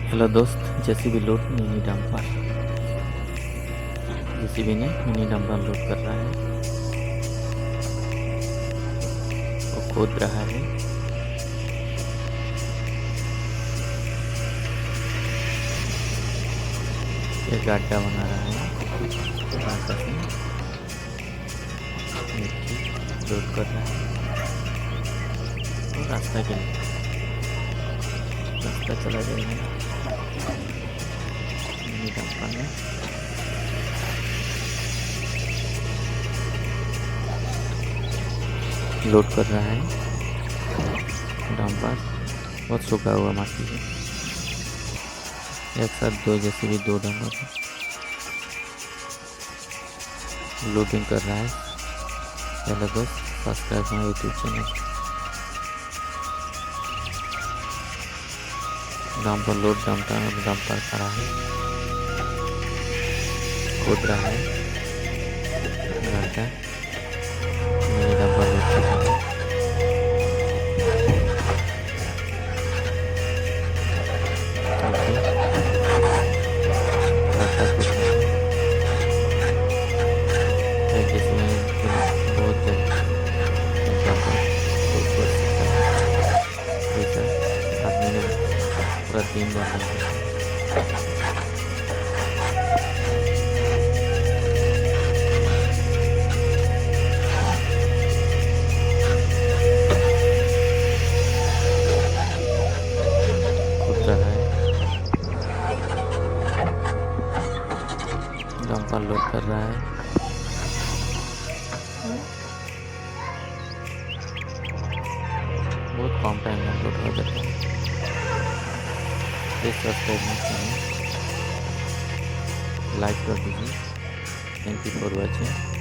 Hello दोस्त, JCB load mini dumper. JCB ने mini dumper load कर रहा है, वो खोद रहा है। ये गड्ढा बना रहा है, रास्ता से मिट्टी लोड कर रहा है। तो रास्ता के लिए रास्ता चला जाएगा मिनी डंपर में। लोड कर रहा है डंपर, बहुत सूखा हुआ माटी है। एक साथ दो जेसीबी दो डंपर लोडिंग कर रहा है। हेलो दोस्त, subscribe my YouTube channel. Dumper load dumper खड़ा है, खोद रहा है गड्ढा। मिनी डंपर लोड कर रहा है। पूरा दिन भर खुद रहा है, डंपर लोड कर रहा है। बहुत कम टाइम में लोड हो जाता है। Please subscribe my channel, like कर दीजिए। Thank you for watching.